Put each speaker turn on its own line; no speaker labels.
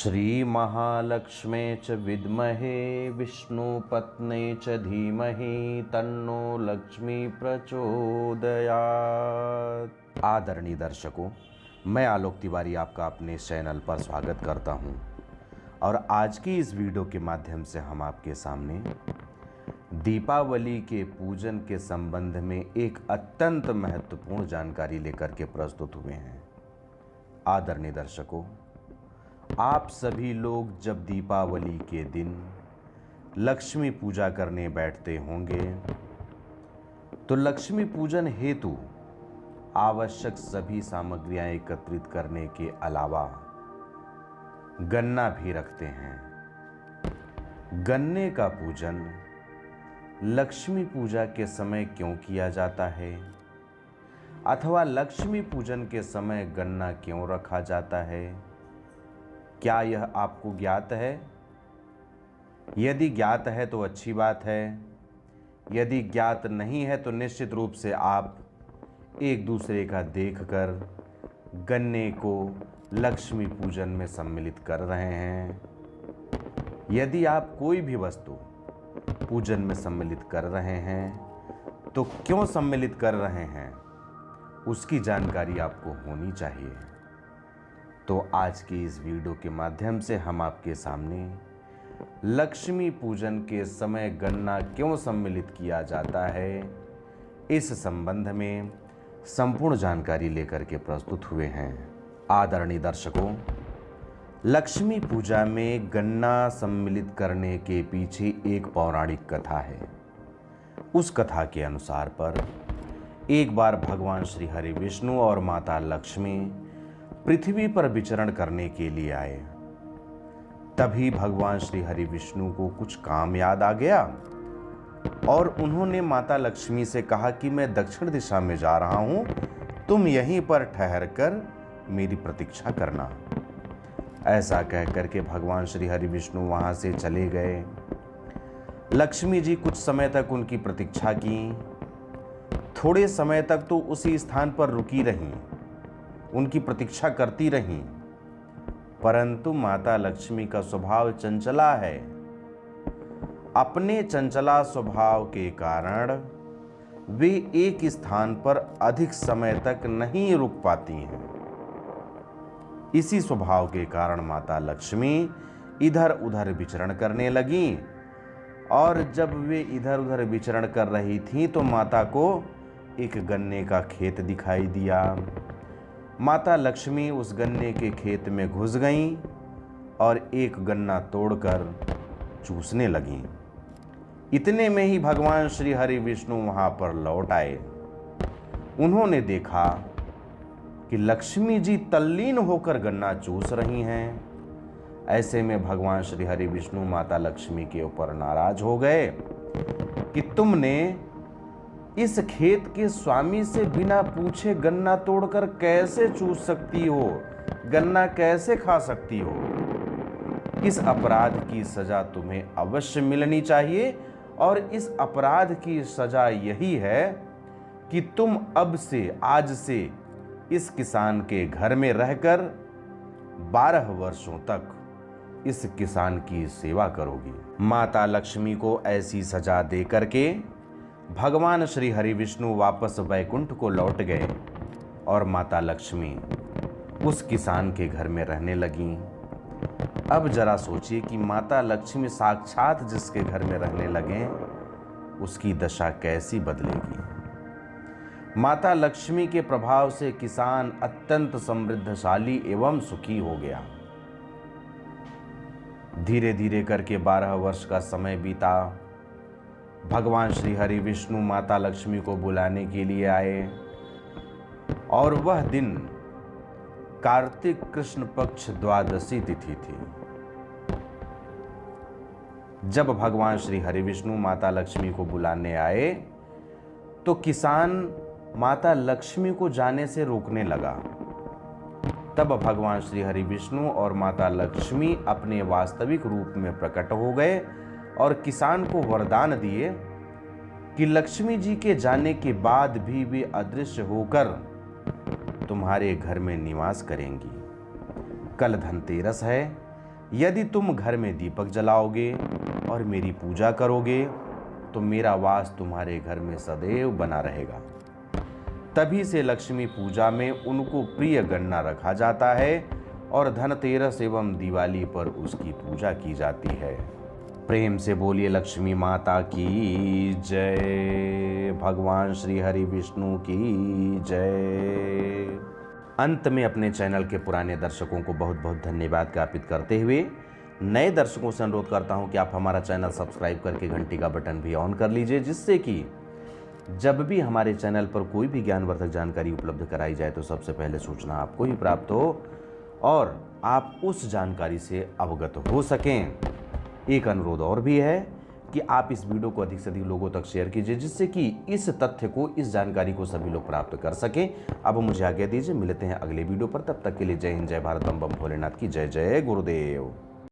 श्रीमहालक्ष्मे च विद्महे विष्णुपत्न्यै च धीमहि तन्नो लक्ष्मी प्रचोदयात्। आदरणीय दर्शकों, मैं आलोक तिवारी आपका अपने चैनल पर स्वागत करता हूं और आज की इस वीडियो के माध्यम से हम आपके सामने दीपावली के पूजन के संबंध में एक अत्यंत महत्वपूर्ण जानकारी लेकर के प्रस्तुत हुए हैं। आदरणीय दर्शकों, आप सभी लोग जब दीपावली के दिन लक्ष्मी पूजा करने बैठते होंगे तो लक्ष्मी पूजन हेतु आवश्यक सभी सामग्रियां एकत्रित करने के अलावा गन्ना भी रखते हैं। गन्ने का पूजन लक्ष्मी पूजा के समय क्यों किया जाता है अथवा लक्ष्मी पूजन के समय गन्ना क्यों रखा जाता है, क्या यह आपको ज्ञात है? यदि ज्ञात है तो अच्छी बात है, यदि ज्ञात नहीं है तो निश्चित रूप से आप एक दूसरे का देखकर गन्ने को लक्ष्मी पूजन में सम्मिलित कर रहे हैं। यदि आप कोई भी वस्तु पूजन में सम्मिलित कर रहे हैं तो क्यों सम्मिलित कर रहे हैं, उसकी जानकारी आपको होनी चाहिए। तो आज की इस वीडियो के माध्यम से हम आपके सामने लक्ष्मी पूजन के समय गन्ना क्यों सम्मिलित किया जाता है, इस संबंध में संपूर्ण जानकारी लेकर के प्रस्तुत हुए हैं। आदरणीय दर्शकों, लक्ष्मी पूजा में गन्ना सम्मिलित करने के पीछे एक पौराणिक कथा है। उस कथा के अनुसार पर एक बार भगवान श्री हरि विष्णु और माता लक्ष्मी पृथ्वी पर विचरण करने के लिए आए। तभी भगवान श्री हरि विष्णु को कुछ काम याद आ गया और उन्होंने माता लक्ष्मी से कहा कि मैं दक्षिण दिशा में जा रहा हूं, तुम यहीं पर ठहरकर मेरी प्रतीक्षा करना। ऐसा कह करके भगवान श्री हरि विष्णु वहां से चले गए। लक्ष्मी जी कुछ समय तक उनकी प्रतीक्षा की। थोड़े समय तक तो उसी स्थान पर रुकी रहीं, उनकी प्रतीक्षा करती रहीं, परंतु माता लक्ष्मी का स्वभाव चंचला है। अपने चंचला स्वभाव के कारण वे एक स्थान पर अधिक समय तक नहीं रुक पाती हैं। इसी स्वभाव के कारण माता लक्ष्मी इधर उधर विचरण करने लगीं और जब वे इधर उधर विचरण कर रही थीं तो माता को एक गन्ने का खेत दिखाई दिया। माता लक्ष्मी उस गन्ने के खेत में घुस गईं और एक गन्ना तोड़कर चूसने लगीं। इतने में ही भगवान श्री हरि विष्णु वहां पर लौट आए। उन्होंने देखा कि लक्ष्मी जी तल्लीन होकर गन्ना चूस रही हैं। ऐसे में भगवान श्री हरि विष्णु माता लक्ष्मी के ऊपर नाराज हो गए कि तुमने इस खेत के स्वामी से बिना पूछे गन्ना तोड़कर कैसे चूस सकती हो, गन्ना कैसे खा सकती हो? इस अपराध की सजा तुम्हें अवश्य मिलनी चाहिए और इस अपराध की सजा यही है कि तुम अब से, आज से इस किसान के घर में रहकर 12 वर्षों तक इस किसान की सेवा करोगी। माता लक्ष्मी को ऐसी सजा दे करके भगवान श्री हरि विष्णु वापस वैकुंठ को लौट गए और माता लक्ष्मी उस किसान के घर में रहने लगीं। अब जरा सोचिए कि माता लक्ष्मी साक्षात जिसके घर में रहने लगें, उसकी दशा कैसी बदलेगी। माता लक्ष्मी के प्रभाव से किसान अत्यंत समृद्धशाली एवं सुखी हो गया। धीरे धीरे करके 12 वर्ष का समय बीता। भगवान श्री हरि विष्णु माता लक्ष्मी को बुलाने के लिए आए और वह दिन कार्तिक कृष्ण पक्ष द्वादशी तिथि थी। जब भगवान श्री हरि विष्णु माता लक्ष्मी को बुलाने आए तो किसान माता लक्ष्मी को जाने से रोकने लगा। तब भगवान श्री हरि विष्णु और माता लक्ष्मी अपने वास्तविक रूप में प्रकट हो गए और किसान को वरदान दिए कि लक्ष्मी जी के जाने के बाद भी वे अदृश्य होकर तुम्हारे घर में निवास करेंगी। कल धनतेरस है, यदि तुम घर में दीपक जलाओगे और मेरी पूजा करोगे तो मेरा वास तुम्हारे घर में सदैव बना रहेगा। तभी से लक्ष्मी पूजा में उनको प्रिय गन्ना रखा जाता है और धनतेरस एवं दिवाली पर उसकी पूजा की जाती है। प्रेम से बोलिए लक्ष्मी माता की जय, भगवान श्री हरि विष्णु की जय। अंत में अपने चैनल के पुराने दर्शकों को बहुत बहुत धन्यवाद ज्ञापित करते हुए नए दर्शकों से अनुरोध करता हूं कि आप हमारा चैनल सब्सक्राइब करके घंटी का बटन भी ऑन कर लीजिए, जिससे कि जब भी हमारे चैनल पर कोई भी ज्ञानवर्धक जानकारी उपलब्ध कराई जाए तो सबसे पहले सूचना आपको ही प्राप्त हो और आप उस जानकारी से अवगत हो सकें। एक अनुरोध और भी है कि आप इस वीडियो को अधिक से अधिक लोगों तक शेयर कीजिए, जिससे कि इस तथ्य को, इस जानकारी को सभी लोग प्राप्त कर सकें। अब मुझे आज्ञा दीजिए, मिलते हैं अगले वीडियो पर। तब तक के लिए जय हिंद, जय भारत, बम बम भोलेनाथ की जय। जय गुरुदेव।